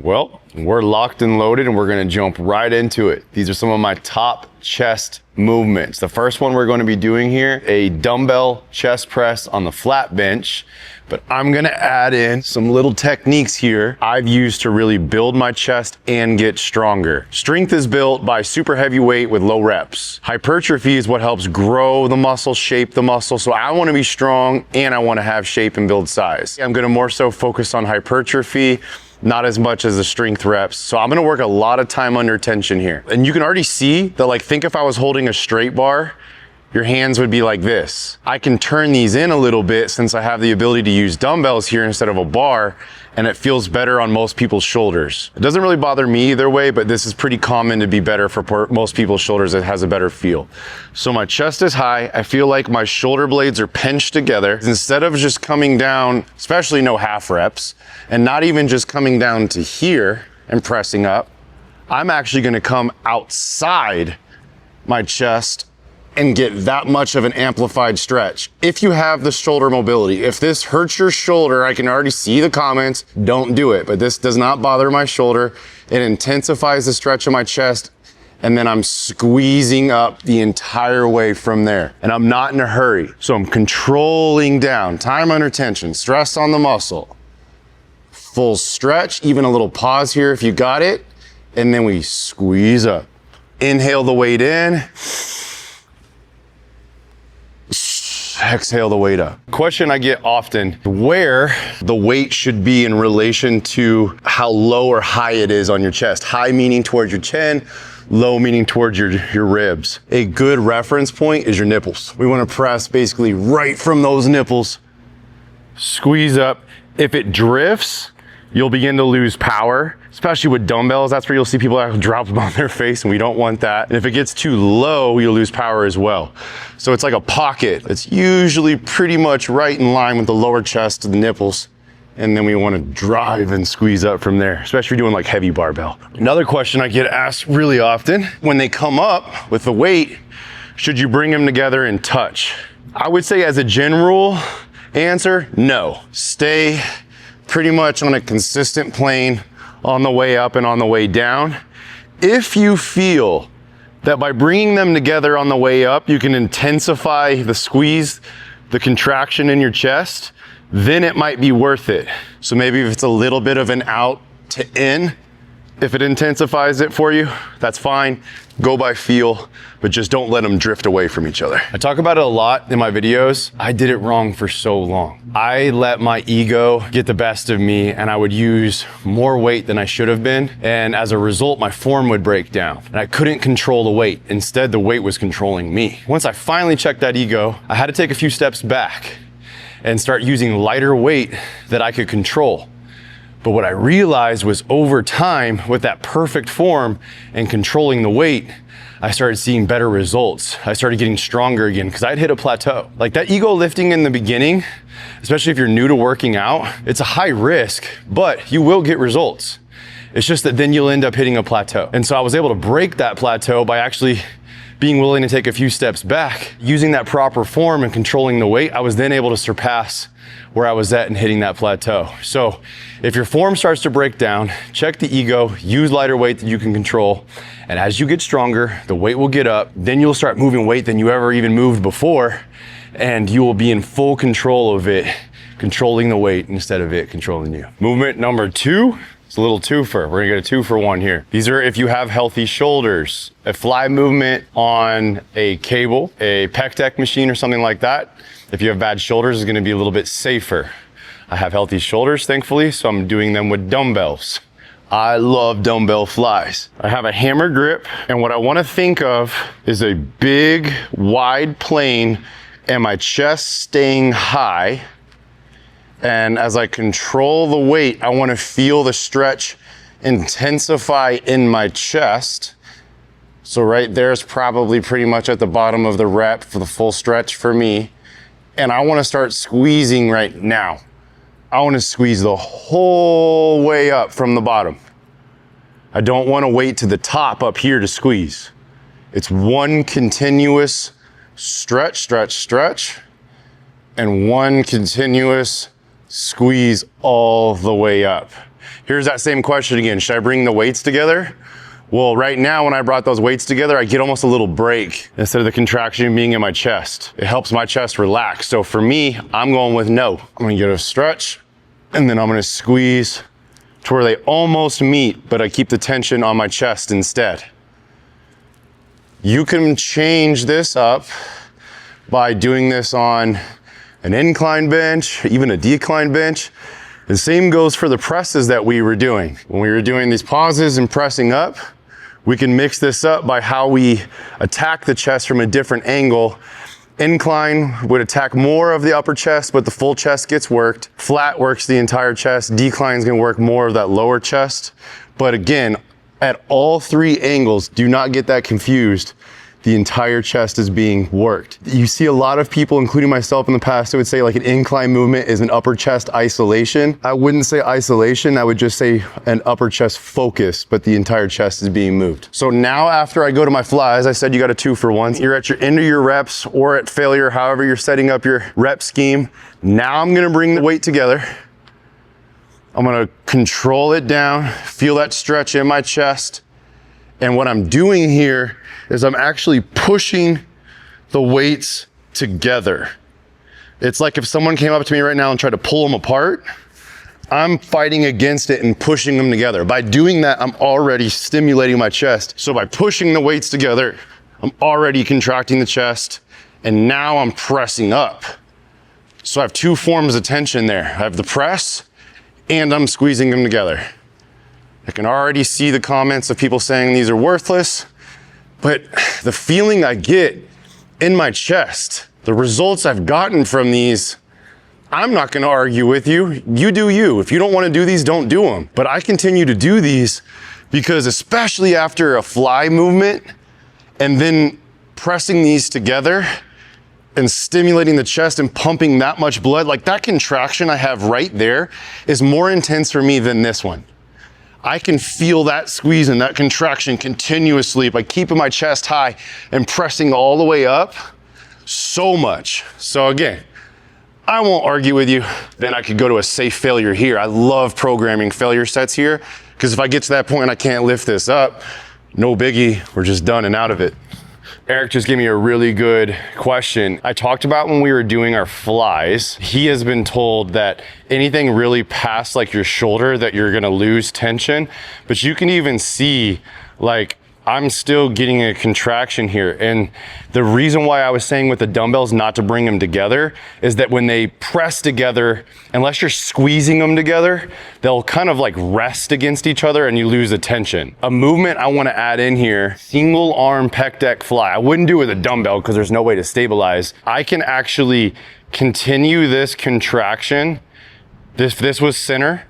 Well, we're locked and loaded and we're gonna jump right into it. These are some of my top chest movements. The first one we're gonna be doing here, a dumbbell chest press on the flat bench, but I'm gonna add in some little techniques here I've used to really build my chest and get stronger. Strength is built by super heavy weight with low reps. Hypertrophy is what helps grow the muscle, shape the muscle. So I wanna be strong and I wanna have shape and build size. I'm gonna more so focus on hypertrophy, not as much as the strength reps. So I'm gonna work a lot of time under tension here. And you can already see that, like, think if I was holding a straight bar, your hands would be like this. I can turn these in a little bit since I have the ability to use dumbbells here instead of a bar, and it feels better on most people's shoulders. It doesn't really bother me either way, but this is pretty common to be better for most people's shoulders. It has a better feel. So my chest is high. I feel like my shoulder blades are pinched together. Instead of just coming down, especially no half reps, and not even just coming down to here and pressing up, I'm actually gonna come outside my chest and get that much of an amplified stretch. If you have the shoulder mobility, if this hurts your shoulder, I can already see the comments, don't do it. But this does not bother my shoulder. It intensifies the stretch of my chest, and then I'm squeezing up the entire way from there. And I'm not in a hurry. So I'm controlling down, time under tension, stress on the muscle. Full stretch, even a little pause here if you got it. And then we squeeze up. Inhale the weight in. Exhale the weight up. Question I get often, where the weight should be in relation to how low or high it is on your chest. High meaning towards your chin, low meaning towards your ribs. A good reference point is your nipples. We want to press basically right from those nipples. Squeeze up. If it drifts, you'll begin to lose power, especially with dumbbells. That's where you'll see people drop them on their face, and we don't want that. And if it gets too low, you'll lose power as well. So it's like a pocket. It's usually pretty much right in line with the lower chest to the nipples. And then we want to drive and squeeze up from there, especially if you're doing like heavy barbell. Another question I get asked really often, when they come up with the weight, should you bring them together and touch? I would say as a general answer, no. Stay pretty much on a consistent plane on the way up and on the way down. If you feel that by bringing them together on the way up, you can intensify the squeeze, the contraction in your chest, then it might be worth it. So maybe if it's a little bit of an out to in, if it intensifies it for you, that's fine. Go by feel, but just don't let them drift away from each other. I talk about it a lot in my videos. I did it wrong for so long. I let my ego get the best of me, and I would use more weight than I should have been. And as a result, my form would break down and I couldn't control the weight. Instead, the weight was controlling me. Once I finally checked that ego, I had to take a few steps back and start using lighter weight that I could control. But what I realized was over time, with that perfect form and controlling the weight, I started seeing better results. I started getting stronger again because I'd hit a plateau. Like that ego lifting in the beginning, especially if you're new to working out, it's a high risk, but you will get results. It's just that then you'll end up hitting a plateau. And so I was able to break that plateau by actually being willing to take a few steps back. Using that proper form and controlling the weight, I was then able to surpass where I was at and hitting that plateau. So if your form starts to break down, check the ego, use lighter weight that you can control. And as you get stronger, the weight will get up. Then you'll start moving weight than you ever even moved before. And you will be in full control of it, controlling the weight instead of it controlling you. Movement number 2. It's a little twofer. We're gonna get a 2-for-1 here. These are if you have healthy shoulders. A fly movement on a cable, a pec deck machine or something like that. If you have bad shoulders, it's gonna be a little bit safer. I have healthy shoulders, thankfully, so I'm doing them with dumbbells. I love dumbbell flies. I have a hammer grip, and what I wanna think of is a big, wide plane and my chest staying high. And as I control the weight, I want to feel the stretch intensify in my chest. So right there is probably pretty much at the bottom of the rep for the full stretch for me. And I want to start squeezing right now. I want to squeeze the whole way up from the bottom. I don't want to wait to the top up here to squeeze. It's one continuous stretch, stretch, stretch, and one continuous squeeze all the way up. Here's that same question again. Should I bring the weights together? Well, right now, when I brought those weights together, I get almost a little break instead of the contraction being in my chest. It helps my chest relax. So for me, I'm going with no. I'm gonna get a stretch, and then I'm gonna squeeze to where they almost meet, but I keep the tension on my chest instead. You can change this up by doing this on an incline bench, even a decline bench. The same goes for the presses that we were doing. When we were doing these pauses and pressing up, we can mix this up by how we attack the chest from a different angle. Incline would attack more of the upper chest, but the full chest gets worked. Flat works the entire chest. Decline is gonna work more of that lower chest. But again, at all three angles, do not get that confused. The entire chest is being worked. You see a lot of people, including myself in the past, who would say like an incline movement is an upper chest isolation. I wouldn't say isolation, I would just say an upper chest focus, but the entire chest is being moved. So now after I go to my flies, I said you got a 2 for 1. You're at your end of your reps or at failure, however you're setting up your rep scheme. Now I'm gonna bring the weight together. I'm gonna control it down, feel that stretch in my chest. And what I'm doing here is I'm actually pushing the weights together. It's like if someone came up to me right now and tried to pull them apart, I'm fighting against it and pushing them together. By doing that, I'm already stimulating my chest. So by pushing the weights together, I'm already contracting the chest, and now I'm pressing up. So I have 2 forms of tension there. I have the press, and I'm squeezing them together. I can already see the comments of people saying these are worthless, but the feeling I get in my chest, the results I've gotten from these, I'm not gonna argue with you. You do you. If you don't wanna do these, don't do them. But I continue to do these because especially after a fly movement and then pressing these together and stimulating the chest and pumping that much blood, like that contraction I have right there is more intense for me than this one. I can feel that squeeze and that contraction continuously by keeping my chest high and pressing all the way up so much. So again, I won't argue with you. Then I could go to a safe failure here. I love programming failure sets here because if I get to that point and I can't lift this up, no biggie, we're just done and out of it. Eric just gave me a really good question. I talked about when we were doing our flies, he has been told that anything really past like your shoulder that you're gonna lose tension, but you can even see like I'm still getting a contraction here. And the reason why I was saying with the dumbbells not to bring them together is that when they press together, unless you're squeezing them together, they'll kind of like rest against each other and you lose the tension. A movement I wanna add in here, single arm pec deck fly. I wouldn't do it with a dumbbell because there's no way to stabilize. I can actually continue this contraction. This was center,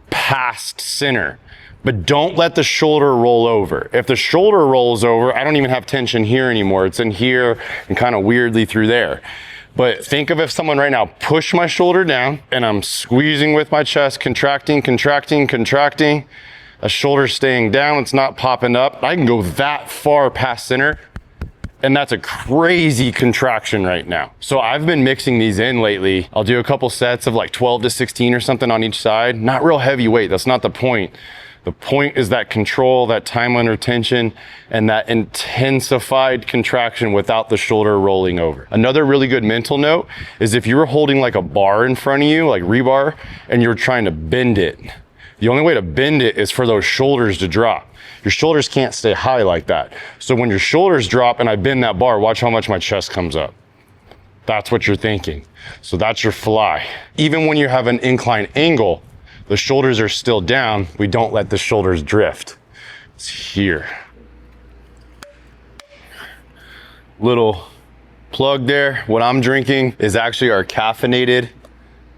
past center. But don't let the shoulder roll over. If the shoulder rolls over, I don't even have tension here anymore. It's in here and kind of weirdly through there. But think of if someone right now pushed my shoulder down and I'm squeezing with my chest, contracting, contracting, contracting. A shoulder staying down, it's not popping up. I can go that far past center, and that's a crazy contraction right now. So I've been mixing these in lately. I'll do a couple sets of like 12 to 16 or something on each side. Not real heavy weight, that's not the point. The point is that control, that time under tension, and that intensified contraction without the shoulder rolling over. Another really good mental note is if you were holding like a bar in front of you, like rebar, and you're trying to bend it, the only way to bend it is for those shoulders to drop. Your shoulders can't stay high like that. So when your shoulders drop and I bend that bar, watch how much my chest comes up. That's what you're thinking. So that's your fly. Even when you have an incline angle, the shoulders are still down. We don't let the shoulders drift. It's here. Little plug there. What I'm drinking is actually our caffeinated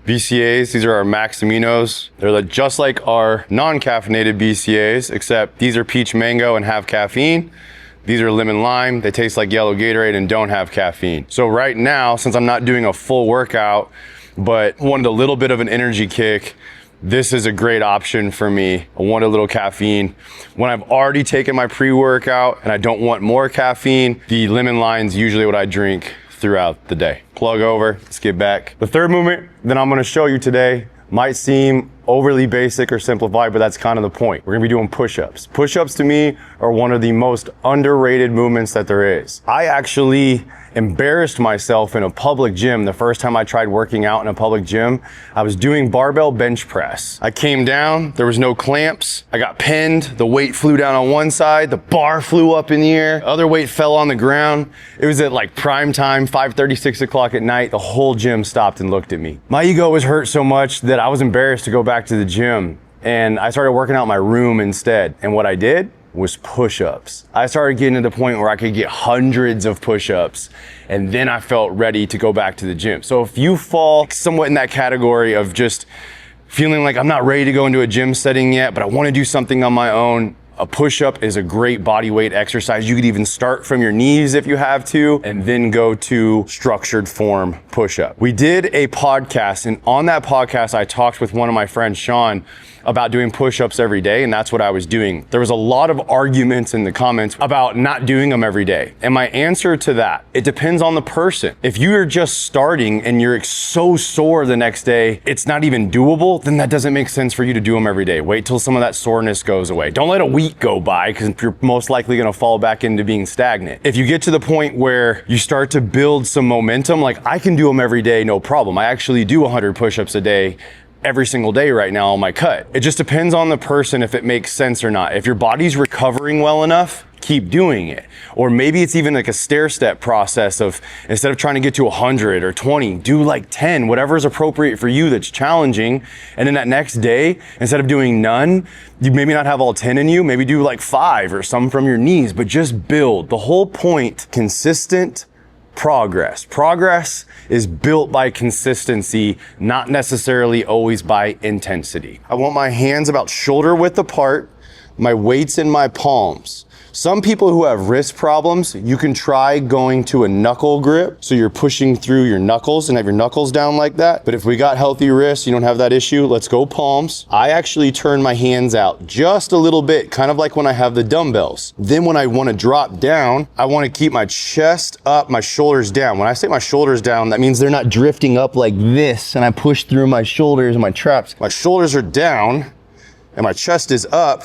BCAAs. These are our Max Aminos. They're just like our non-caffeinated BCAAs, except these are peach mango and have caffeine. These are lemon lime. They taste like yellow Gatorade and don't have caffeine. So right now, since I'm not doing a full workout, but wanted a little bit of an energy kick, this is a great option for me. I want a little caffeine. When I've already taken my pre-workout and I don't want more caffeine, the lemon lime's usually what I drink throughout the day. Plug over, let's get back. The third movement that I'm gonna show you today might seem overly basic or simplified, but that's kind of the point. We're gonna be doing push-ups. Push-ups to me are one of the most underrated movements that there is. I actually embarrassed myself in a public gym the first time I tried working out in a public gym. I was doing barbell bench press. I came down, there was no clamps. I got pinned, the weight flew down on one side, the bar flew up in the air, other weight fell on the ground. It was at like prime time, 5:30, 6 o'clock at night. The whole gym stopped and looked at me. My ego was hurt so much that I was embarrassed to go back to the gym, and I started working out in my room instead. And what I did was push-ups. I started getting to the point where I could get hundreds of push-ups, and then I felt ready to go back to the gym. So if you fall somewhat in that category of just feeling like I'm not ready to go into a gym setting yet, but I want to do something on my own, a push-up is a great body weight exercise. You could even start from your knees if you have to, and then go to structured form push-up. We did a podcast, and on that podcast, I talked with one of my friends, Sean, about doing push-ups every day, and that's what I was doing. There was a lot of arguments in the comments about not doing them every day. And my answer to that, it depends on the person. If you are just starting and you're so sore the next day, it's not even doable, then that doesn't make sense for you to do them every day. Wait till some of that soreness goes away. Don't let a week go by, because you're most likely gonna fall back into being stagnant. If you get to the point where you start to build some momentum, like I can do them every day, no problem. I actually do 100 push-ups a day every single day right now on my cut. It just depends on the person if it makes sense or not. If your body's recovering well enough, keep doing it. Or maybe it's even like a stair-step process of, instead of trying to get to 100 or 20, do like 10, whatever is appropriate for you that's challenging. And then that next day, instead of doing none, you maybe not have all 10 in you, maybe do like 5 or some from your knees, but just build. The whole point, consistent progress. Progress is built by consistency, not necessarily always by intensity. I want my hands about shoulder width apart, my weights in my palms. Some people who have wrist problems, you can try going to a knuckle grip. So you're pushing through your knuckles and have your knuckles down like that. But if we got healthy wrists, you don't have that issue, let's go palms. I actually turn my hands out just a little bit, kind of like when I have the dumbbells. Then when I want to drop down, I want to keep my chest up, my shoulders down. When I say my shoulders down, that means they're not drifting up like this, and I push through my shoulders and my traps. My shoulders are down and my chest is up.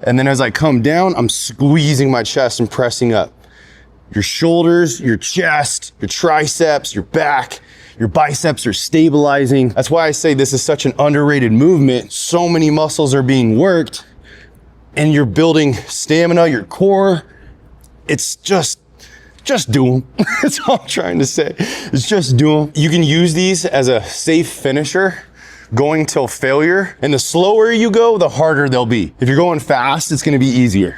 And then as I come down, I'm squeezing my chest and pressing up. Your shoulders, your chest, your triceps, your back, your biceps are stabilizing. That's why I say this is such an underrated movement. So many muscles are being worked and you're building stamina, your core. It's just do them. That's all I'm trying to say. It's just do them. You can use these as a safe finisher, going till failure. And the slower you go, the harder they'll be. If you're going fast, it's gonna be easier.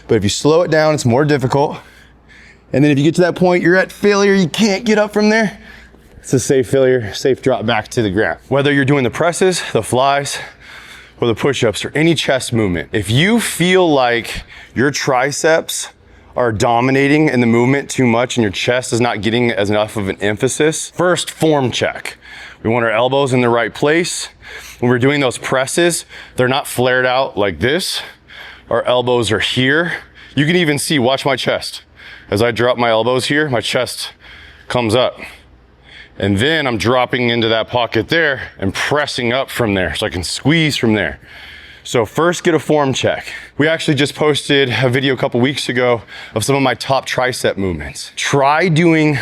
But if you slow it down, it's more difficult. And then if you get to that point, you're at failure, you can't get up from there, it's a safe failure, safe drop back to the ground. Whether you're doing the presses, the flies, or the push-ups, or any chest movement, if you feel like your triceps are dominating in the movement too much and your chest is not getting as enough of an emphasis, first form check. We want our elbows in the right place. When we're doing those presses, they're not flared out like this. Our elbows are here. You can even see, watch my chest. As I drop my elbows here, my chest comes up. And then I'm dropping into that pocket there and pressing up from there so I can squeeze from there. So first, get a form check. We actually just posted a video a couple weeks ago of some of my top tricep movements. Try doing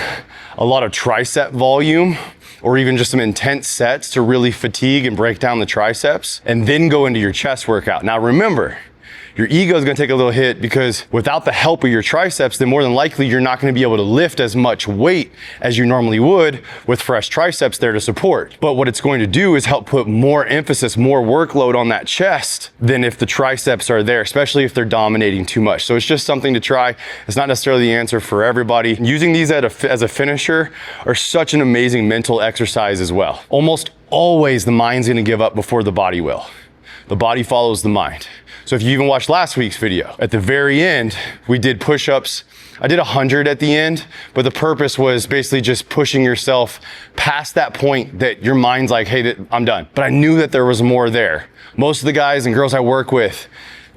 a lot of tricep volume, or even just some intense sets to really fatigue and break down the triceps, and then go into your chest workout. Now remember, your ego is gonna take a little hit because without the help of your triceps, then more than likely you're not gonna be able to lift as much weight as you normally would with fresh triceps there to support. But what it's going to do is help put more emphasis, more workload on that chest than if the triceps are there, especially if they're dominating too much. So it's just something to try. It's not necessarily the answer for everybody. Using these as a finisher are such an amazing mental exercise as well. Almost always the mind's gonna give up before the body will. The body follows the mind. So if you even watched last week's video, at the very end, we did push-ups. I did 100 at the end, but the purpose was basically just pushing yourself past that point that your mind's like, hey, I'm done. But I knew that there was more there. Most of the guys and girls I work with,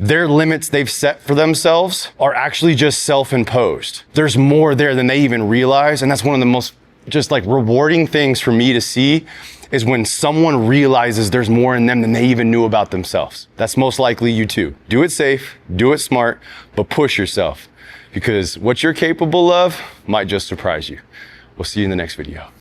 their limits they've set for themselves are actually just self-imposed. There's more there than they even realize, and that's one of the most just like rewarding things for me to see is when someone realizes there's more in them than they even knew about themselves. That's most likely you too. Do it safe, do it smart, but push yourself, because what you're capable of might just surprise you. We'll see you in the next video.